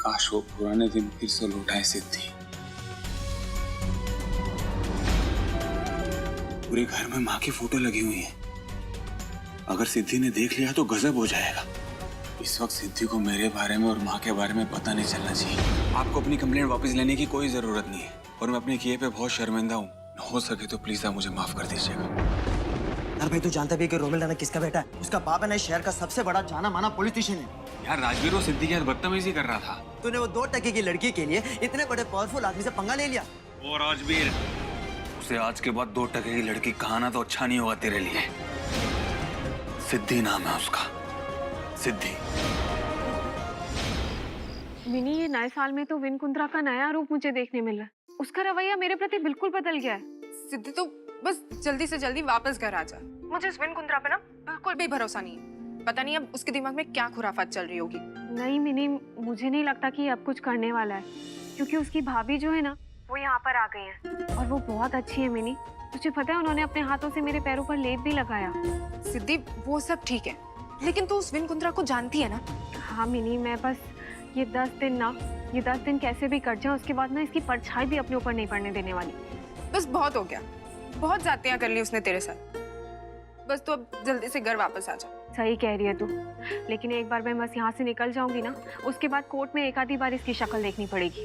काश वो पुराने दिन फिर से लौटाए सिद्धि। पूरे घर में माँ की फोटो लगी हुई है। अगर सिद्धि ने देख लिया तो गजब हो जाएगा। इस वक्त सिद्धि को मेरे बारे में और माँ के बारे में पता नहीं चलना चाहिए। आपको अपनी कंप्लेंट वापस लेने की कोई जरूरत नहीं है और मैं अपने किए पे बहुत शर्मिंदा हूँ। हो सके तो प्लीज आप मुझे माफ कर दीजिएगा। यार भाई, तू जानता भी है कि रोमिल राणा किसका बेटा है? उसका बाप है ना, शहर का सबसे बड़ा जाना माना पॉलिटिशियन है। यार राजवीर वो सिद्धि के साथ बदतमीजी कर रहा था। तूने वो 2 टके की लड़की के लिए इतने बड़े पावरफुल आदमी से पंगा ले लिया। ओ राजवीर, उसे आज के बाद 2 टके की लड़की कहाना तो अच्छा नहीं होगा तेरे लिए। सिद्धि नाम है उसका, सिद्धि। मिनी, ये नए साल में तो विन कुंद्रा का नया रूप मुझे देखने मिल रहा है। उसका रवैया मेरे प्रति बिल्कुल बदल गया है। सिद्धि तो बस जल्दी से जल्दी वापस घर आ जा। मुझे इस विन कुंद्रा पे ना बिल्कुल भी भरोसा नहीं है। पता नहीं अब उसके दिमाग में क्या खुराफात चल रही होगी। नहीं मिनी, मुझे नहीं लगता कि अब कुछ करने वाला है, क्योंकि उसकी भाभी जो है ना वो यहाँ पर आ गई है और वो बहुत अच्छी है। मिनी, तुझे पता है उन्होंने अपने हाथों से मेरे पैरों पर लेप भी लगाया। सिद्धि वो सब ठीक है, लेकिन तू उस विन कुंद्रा को जानती है ना? हाँ मिनी, मैं बस ये 10 दिन कैसे भी कट जाए, उसके बाद ना इसकी परछाई भी अपने ऊपर नहीं पड़ने देने वाली। बस बहुत हो गया, बहुत जातियां कर ली उसने तेरे साथ। बस तू अब जल्दी से घर वापस आ जा। सही कह रही है तू, लेकिन एक बार मैं बस यहाँ से निकल जाऊंगी ना, उसके बाद कोर्ट में एक आधी बार इसकी शक्ल देखनी पड़ेगी।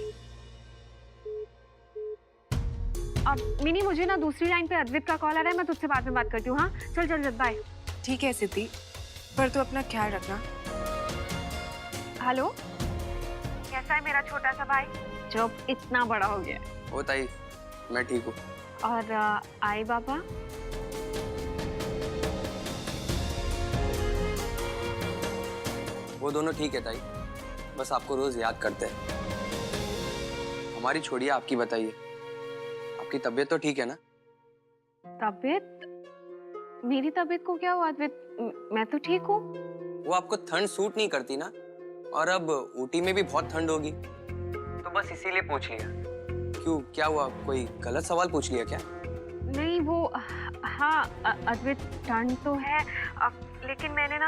अब मिनी, मुझे ना दूसरी लाइन पे अद्वित का कॉल आ रहा है, मैं तुझसे बाद में बात करती हूँ। हाँ चल चल चल, बाय। ठीक है सिद्धि, पर तू अपना ख्याल रखना। हेलो, कैसा है मेरा छोटा सा भाई जो इतना बड़ा हो गया? ओ ताई, मैं ठीक हूँ। और आई बाबा? वो दोनों ठीक है ताई, बस आपको रोज याद करते हैं। हमारी छोड़िए, आपकी बताइए, आपकी तबीयत तो ठीक है ना? तबीयत? मेरी तबीयत को क्या हुआ अद्वित? मैं तो ठीक हूँ। वो आपको ठंड सूट नहीं करती ना, और अब ऊटी में भी बहुत ठंड होगी, तो बस इसीलिए पूछ लिया। क्यों, क्या हुआ? कोई गलत सवाल पूछ लिया क्या? नहीं वो, हाँ अद्वित, ठंड तो है लेकिन मैंने ना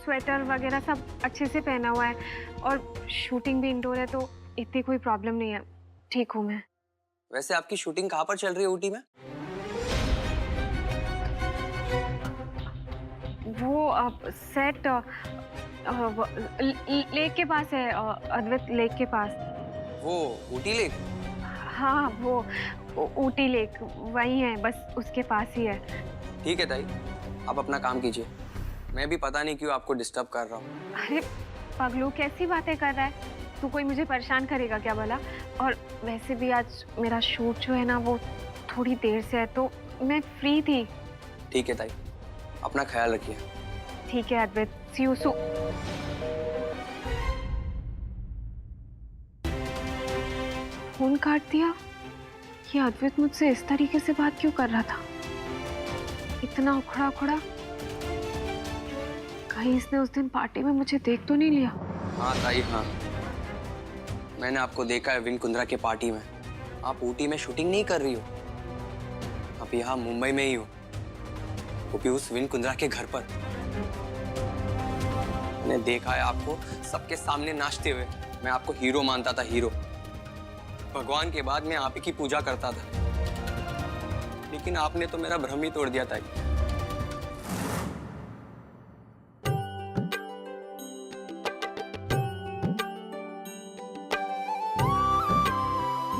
स्वेटर वगैरह सब अच्छे से पहना हुआ है और शूटिंग भी इंडोर है, तो इतनी कोई प्रॉब्लम नहीं है, ठीक हूँ मैं। वैसे आपकी शूटिंग कहाँ पर चल रही है ऊटी में? वो सेट लेक के पास है अद्वित, लेक के पास। वो ऊटी लेक? हाँ वो ऊटी लेक वही है, बस उसके पास ही है। ठीक है ताई, आप अपना काम कीजिए, मैं भी पता नहीं क्यों आपको डिस्टर्ब कर रहा हूँ। अरे पगलू, कैसी बातें कर रहा है तू? कोई मुझे परेशान करेगा क्या भला? और वैसे भी आज मेरा शूट जो है ना वो थोड़ी देर से है, तो मैं फ्री थी। ठीक है ताई, अपना ख्याल रखिए। ठीक है अद्वित, सी यू सून। फोन काट दिया। ये अद्वित मुझसे इस तरीके से बात क्यों कर रहा था? इतना उखड़ा उखड़ा। कहीं इसने उस दिन पार्टी में मुझे देख तो नहीं लिया? हाँ ताई, हाँ, मैंने आपको देखा है विन कुंद्रा के पार्टी में। आप ऊटी में शूटिंग नहीं कर रही हो, आप यहाँ मुंबई में ही हो, वो भी उस विन कुंद्रा के घर पर। मैंने देखा है आपको सबके सामने नाचते हुए। मैं आपको हीरो मानता था, हीरो। भगवान के बाद मैं आप ही की पूजा करता था, लेकिन आपने तो मेरा भ्रम ही तोड़ दिया था।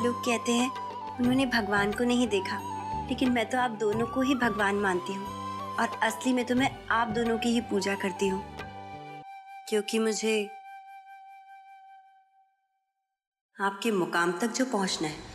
लोग कहते हैं उन्होंने भगवान को नहीं देखा, लेकिन मैं तो आप दोनों को ही भगवान मानती हूँ, और असली में तो मैं आप दोनों की ही पूजा करती हूँ, क्योंकि मुझे आपके मुकाम तक जो पहुँचना है।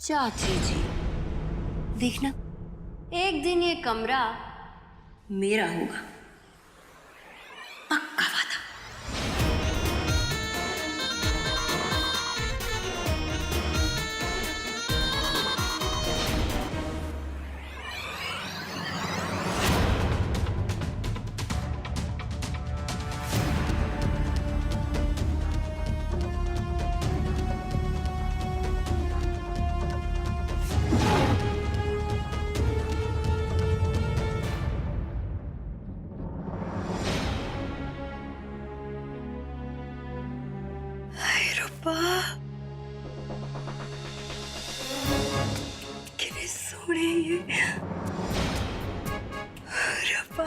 चाची जी, देखना एक दिन ये कमरा मेरा होगा, पक्का वादा। कितने सोने ये रब्बा।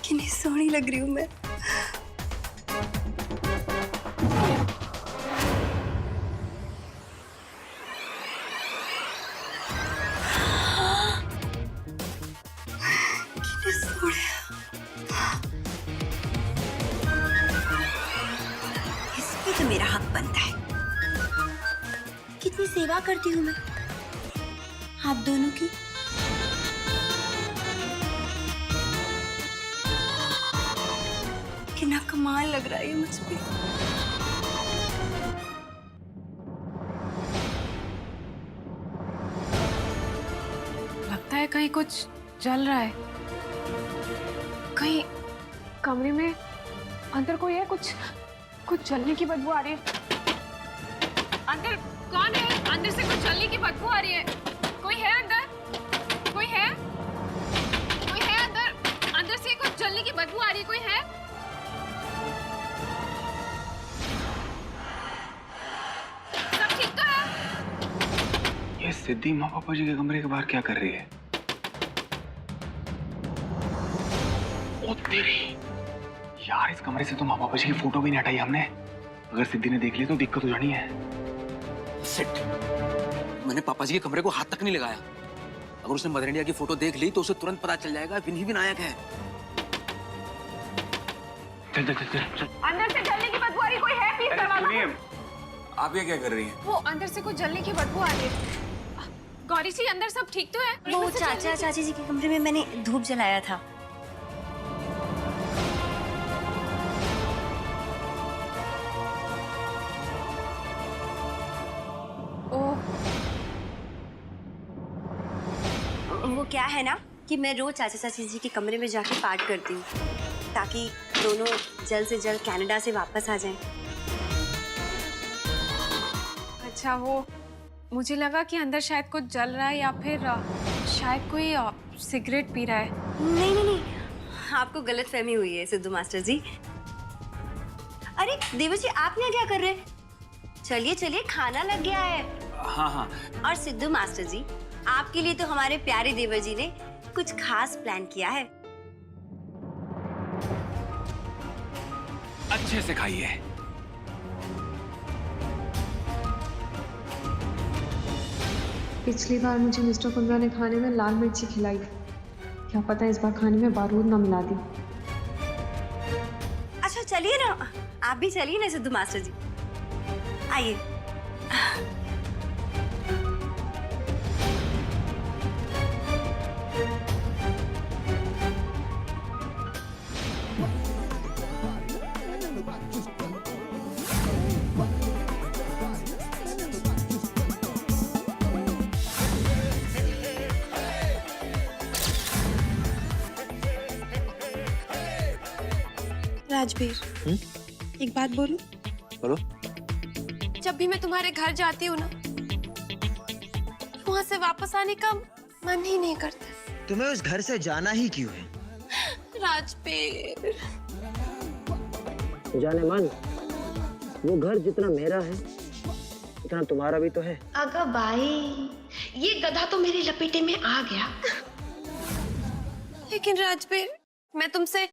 कितनी सोहनी लग रही हूँ मैं। कितने सोहने। इसमें तो मेरा हक बनता है। कितनी सेवा करती हूँ मैं आप दोनों की। कितना कमाल लग रहा है ये मुझ पे। लगता है कहीं कुछ जल रहा है। कहीं कमरे में अंदर कोई है। कुछ जलने की बदबू आ रही है। अंदर कौन है? अंदर से कुछ जलने की बदबू आ रही है। कोई है अंदर? कोई है? कोई है अंदर? अंदर से कुछ जलने की बदबू आ रही है। कोई है? सब ठीक तो है? ये सिद्धि माँ पापा जी के कमरे के बाहर क्या कर रही है? ओ तेरी यार, इस कमरे से तो माँ पापा जी की फोटो भी नहीं हटाई हमने। अगर सिद्धि ने देख ली तो दिक्कत हो जानी है। शिट, मैंने पापा जी के कमरे को हाथ तक नहीं लगाया। अगर उसने मदर इंडिया की फोटो देख ली तो उसे तुरंत पता चल जाएगा विन ही विनायक है। चल चल चल चल। अंदर से जलने की बदबू आ रही है। कोई है? प्लीज दरवाजा। आप ये क्या कर रही हैं? वो अंदर से कुछ जलने की बदबू आ रही है। गौरी जी, अंदर सब ठीक तो है? वो चाचा चाची जी के कमरे में मैंने धूप जलाया था। वो क्या है ना कि मैं रोज चाचा चाची जी के कमरे में जाके पाठ करती हूँ ताकि दोनों जल्द से जल्द कनाडा से वापस आ जाएं। अच्छा, वो मुझे लगा कि अंदर शायद कुछ जल रहा है या फिर शायद कोई सिगरेट पी रहा है। नहीं नहीं नहीं, आपको गलतफहमी हुई है सिद्धू मास्टर जी। अरे देवर जी, आप यहाँ क्या कर रहे हैं? चलिए चलिए, खाना लग गया है। हाँ हाँ। और सिद्धू मास्टर जी, आपके लिए तो हमारे प्यारे देवर जी ने कुछ खास प्लान किया है। अच्छे से खाइए। पिछली बार मुझे मिस्टर कुंद्रा ने खाने में लाल मिर्ची खिलाई। क्या पता इस बार खाने में बारूद ना मिला दी। अच्छा चलिए ना, आप भी चलिए ना सिद्धू मास्टर जी, आइए। राजवीर, एक बात बोलूं? बोलो। जब भी मैं तुम्हारे घर जाती हूँ ना, वहाँ से वापस आने का मन ही नहीं करता। तुम्हें उस घर से जाना ही क्यों है? राजवीर, जाने मन, वो घर जितना मेरा है उतना तुम्हारा भी तो है। अगर भाई ये गधा तो मेरे लपेटे में आ गया। लेकिन राजवीर, मैं तुमसे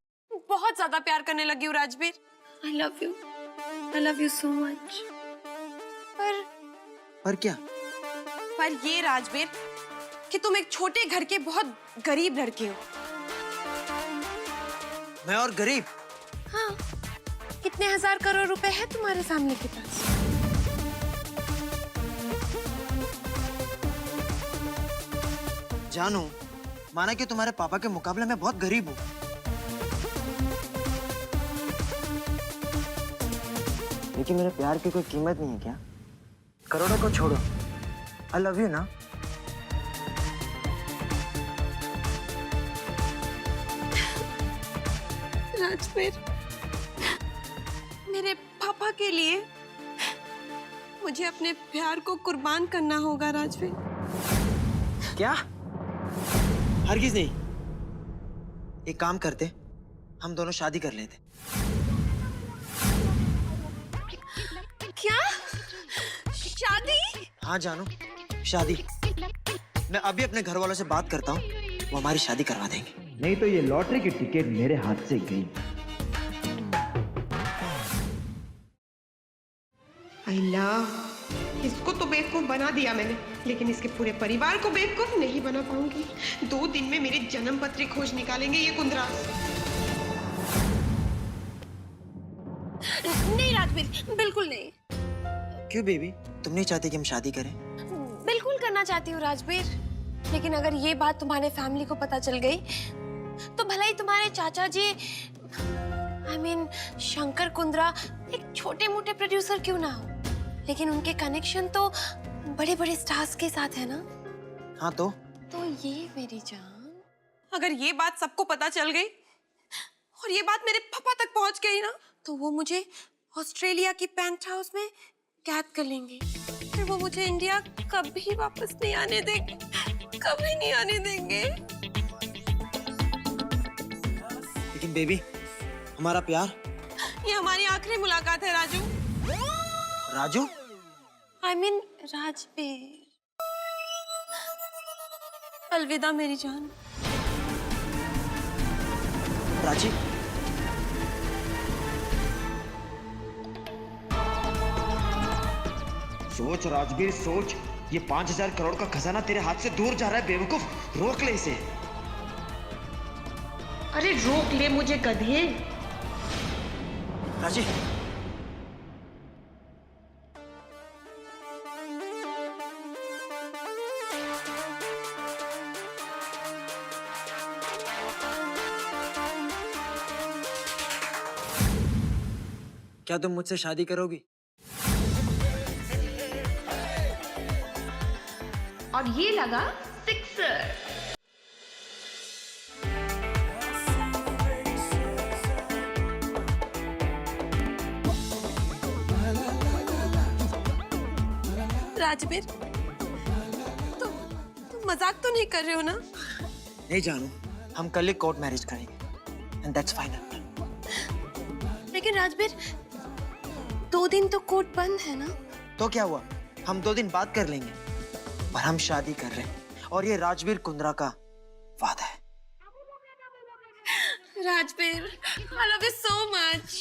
बहुत ज्यादा प्यार करने लगी हूँ Rajveer. I love you so much. पर क्या? पर ये राजवीर कि तुम एक छोटे घर के बहुत गरीब लड़के हो। मैं और गरीब? हाँ, कितने 1000 करोड़ रुपए है तुम्हारे फैमिली के पास? जानू, माना कि तुम्हारे पापा के मुकाबले में बहुत गरीब हूँ। लेकिन मेरे प्यार की कोई कीमत नहीं है क्या? करोड़ों को छोड़ो, आई लव यू ना। राजवीर, मेरे पापा के लिए मुझे अपने प्यार को कुर्बान करना होगा राजवीर। क्या? हरगिज नहीं। एक काम करते, हम दोनों शादी कर लेते। क्या? शादी? हाँ जानू, शादी। मैं अभी अपने घर वालों से बात करता हूँ, वो हमारी शादी करवा देंगे। नहीं तो ये लॉटरी की टिकट मेरे हाथ से गई। अल्लाह, इसको तो बेवकूफ बना दिया मैंने, लेकिन इसके पूरे परिवार को बेवकूफ नहीं बना पाऊंगी। 2 दिन में मेरे जन्म पत्री खोज निकालेंगे ये कुंद्रा। नहीं राजवीर, बिल्कुल नहीं। क्यों बेबी, तुम नहीं चाहती कि हम शादी करें? बिल्कुल करना चाहती हूँ राजवीर, लेकिन अगर ये बात तुम्हारे फैमिली को पता चल गई तो भला ही तुम्हारे चाचा जी शंकर कुंद्रा एक छोटे मोटे प्रोड्यूसर क्यों ना हो, लेकिन उनके कनेक्शन तो बड़े बड़े स्टार्स के साथ है ना। हाँ तो ये मेरी जान, अगर ये बात सबको पता चल गई और ये बात मेरे पापा तक पहुंच गई ना, तो वो मुझे ऑस्ट्रेलिया की पेंट हाउस में कैद कर लेंगे। फिर वो मुझे इंडिया कभी वापस नहीं आने देंगे, कभी नहीं आने देंगे। लेकिन बेबी, हमारा प्यार, ये हमारी आखिरी मुलाकात है राजू। राजू? राजवीर। अलविदा मेरी जान। राजी? सोच राजवीर सोच, ये 5000 करोड़ का खजाना तेरे हाथ से दूर जा रहा है बेवकूफ, रोक ले इसे। अरे रोक ले मुझे गधे। राजी? क्या तुम मुझसे शादी करोगी? और ये लगा 6। राजवीर, तुम मजाक तो नहीं कर रहे हो ना? नहीं जानू, हम कल ही कोर्ट मैरिज करेंगे एंड दैट्स फाइनल। लेकिन राजवीर, 2 दिन तो कोर्ट बंद है ना। तो क्या हुआ, हम 2 दिन बाद कर लेंगे, पर हम शादी कर रहे हैं और ये राजवीर कुंद्रा का वादा है। Rajveer, I love you so much.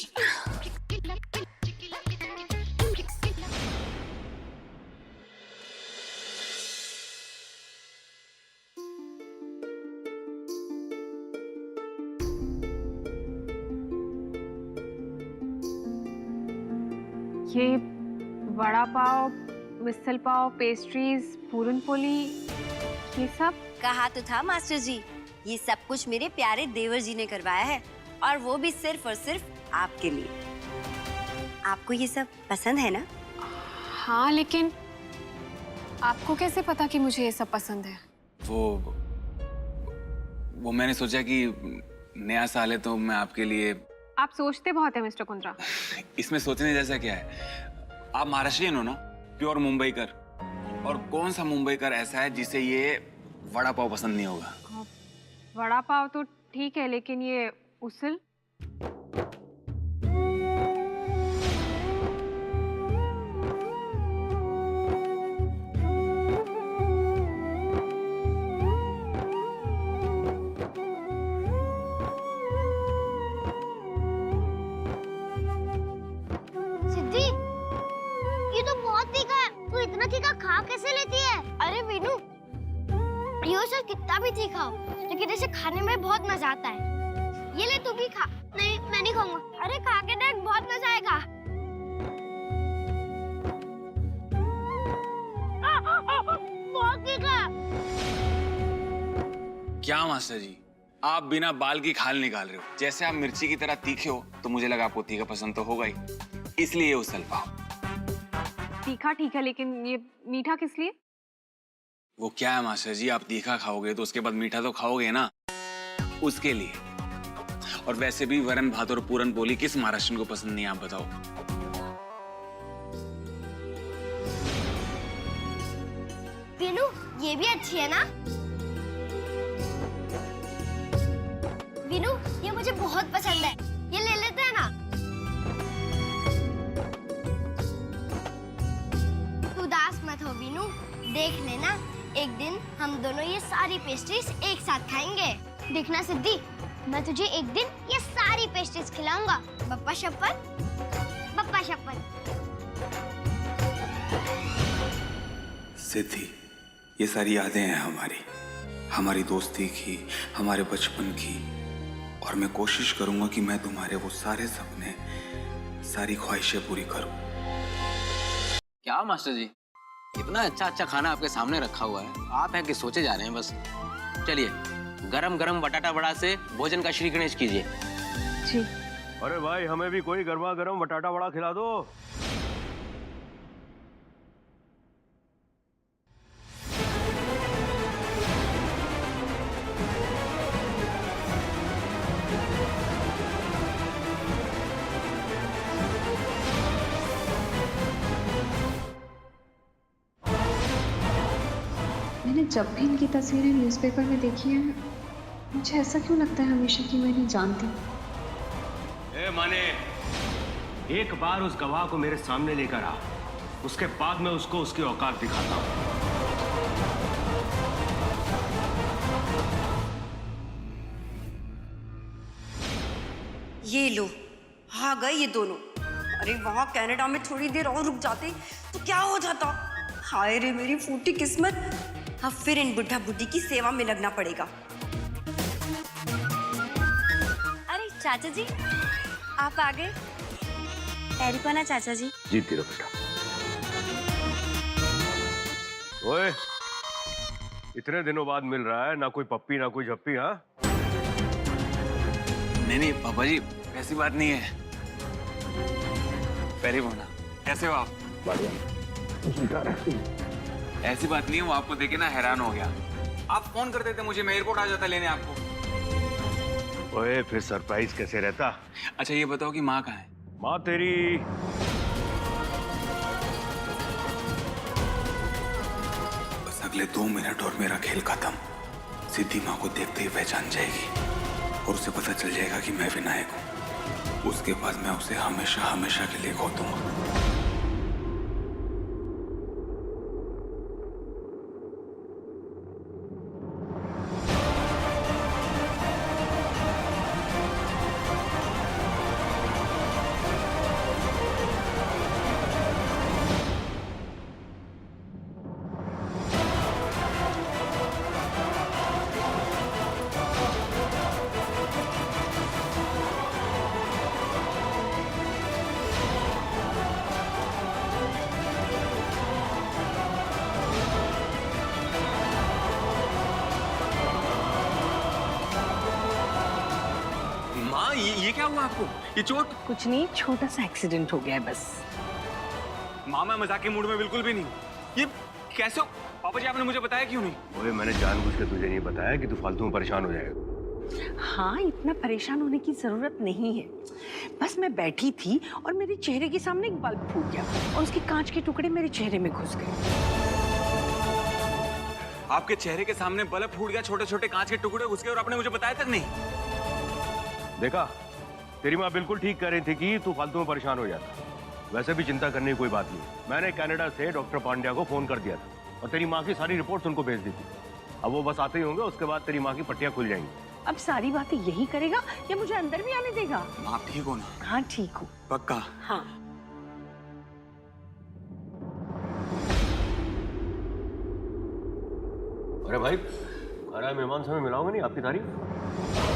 ये वड़ा पाव, मिसल पाव, पेस्ट्रीज, पूरन पोली, ये सब कहा तो था मास्टर जी, ये सब कुछ मेरे प्यारे देवर जी ने करवाया है, और वो भी सिर्फ और सिर्फ आपके लिए। आपको ये सब पसंद है ना? हाँ, लेकिन आपको कैसे पता कि मुझे ये सब पसंद है? वो मैंने सोचा कि नया साल है तो मैं आपके लिए। आप सोचते बहुत है मिस्टर कुंद्रा। इसमें सोचने जैसा क्या है? आप महाराष्ट्रियन हो ना, प्योर मुंबईकर। और कौन सा मुंबईकर ऐसा है जिसे ये वड़ा पाव पसंद नहीं होगा? वड़ा पाव तो ठीक है, लेकिन ये उसल? तीखा खा कैसे लेती है? अरे वीनू, ये सब कितना भी तीखा हो, लेकिन इसे खाने में बहुत मजा आता है। ये ले, तू भी खा। नहीं, मैं नहीं खाऊंगा। अरे खा के देख, बहुत मजा आएगा। बहुत तीखा। क्या मास्टर जी, आप बिना बाल की खाल निकाल रहे हो। जैसे आप मिर्ची की तरह तीखे हो, तो मुझे लगा आपको तीखा पसंद तो होगा ही, इसलिए उछल पाओ। तीखा ठीक है, लेकिन ये मीठा किस लिए? वो क्या है मास्टर जी, आप तीखा खाओगे तो उसके बाद मीठा तो खाओगे ना, उसके लिए। और वैसे भी वरण भात और पूरन पोली किस महाराष्ट्र को पसंद नहीं, आप बताओ। वीनू, ये भी अच्छी है ना? वीनू, ये मुझे बहुत पसंद है, ये ले लेते हैं ना? तू उदास मत हो वीनू, देख लेना, एक दिन हम दोनों ये सारी पेस्ट्रीज एक साथ खाएंगे। देखना सिद्धि, मैं तुझे एक दिन ये सारी पेस्ट्रीज खिलाऊंगा। बप्पा शपथ, बप्पा शपथ। सिद्धि, ये सारी यादें हैं हमारी दोस्ती की, हमारे बचपन की। और मैं कोशिश करूंगा कि मैं तुम्हारे वो सारे सपने, सारी ख्वाहिशें पूरी करूं। क्या मास्टर जी, इतना अच्छा अच्छा खाना आपके सामने रखा हुआ है, आप हैं कि सोचे जा रहे हैं बस। चलिए, गरम गरम बटाटा वड़ा से भोजन का श्री गणेश कीजिए। जी। अरे भाई, हमें भी कोई गर्मा गर्म बटाटा वड़ा खिला दो। मैंने जब भी इनकी तस्वीरें न्यूज़पेपर में देखी हैं, मुझे ऐसा क्यों लगता है हमेशा कि मैं नहीं जानती। ए माने, एक बार उस गवाह को मेरे सामने लेकर आ, उसके बाद मैं उसको उसकी औकात दिखाता हूँ। ये लो, आ गए ये दोनों। अरे वहां कनाडा में थोड़ी देर और रुक जाते तो क्या हो जाता। हाय रे मेरी फूटी किस्मत, अब फिर इन बुढ़ा बुढ़ी की सेवा में लगना पड़ेगा। अरे चाचा जी, आप आ गए। पैरीपाना चाचा जी। जीत गिरो बेटा। ओए, इतने दिनों बाद मिल रहा है, ना कोई पप्पी ना कोई झप्पी। हाँ नहीं पापा जी, ऐसी बात नहीं है। पैरीपाना, कैसे हो आप? ऐसी बात नहीं है, वो आपको देखे ना हैरान हो गया। आप फोन कर देते मुझे, मैं एयरपोर्ट आ जाता लेने आपको। ओए, फिर सरप्राइज कैसे रहता? अच्छा ये बताओ कि माँ कहाँ है? माँ तेरी बस अगले 2 मिनट और मेरा खेल खत्म। सिद्धि माँ को देखते ही पहचान जाएगी और उसे पता चल जाएगा कि मैं विनायक हूँ। उसके बाद मैं उसे हमेशा हमेशा के लिए खो दूंगा। ये क्या हुआ आपको? ये चोट? कुछ नहीं, छोटा सा एक्सीडेंट हो गया है बस। माँ, मैं मजाक के मूड में बिल्कुल भी नहीं हूँ। ये कैसे हो? पापा जी आपने मुझे बताया क्यों नहीं? ओए, मैंने जानबूझ के तुझे नहीं बताया कि तू फालतू में परेशान हो जाएगा। हाँ, इतना परेशान होने की जरूरत नहीं है। बस मैं बैठी थी और मेरे चेहरे के सामने एक बल्ब फूट गया और उसके कांच के टुकड़े मेरे चेहरे में घुस गए। आपके चेहरे के सामने बल्ब फूट गया, छोटे छोटे कांच के टुकड़े घुस गए और आपने मुझे बताया तक नहीं? देखा, तेरी माँ बिल्कुल ठीक कह रही थी कि तू फालतू में परेशान हो जाता। वैसे भी चिंता करने की कोई बात नहीं। मैंने कनाडा से डॉक्टर पांड्या को फोन कर दिया था और तेरी माँ की सारी रिपोर्ट्स उनको भेज दी थी। अब वो बस आते ही होंगे, उसके बाद तेरी माँ की पट्टियां खुल जाएंगी। अब सारी बातें यही करेगा या मुझे अंदर भी आने देगा? आप ठीक हो ना? हाँ ठीक हूँ। पक्का? हाँ। अरे भाई, घर आए मेहमान से हमें मिलाओगे नहीं? आपकी तारीफ।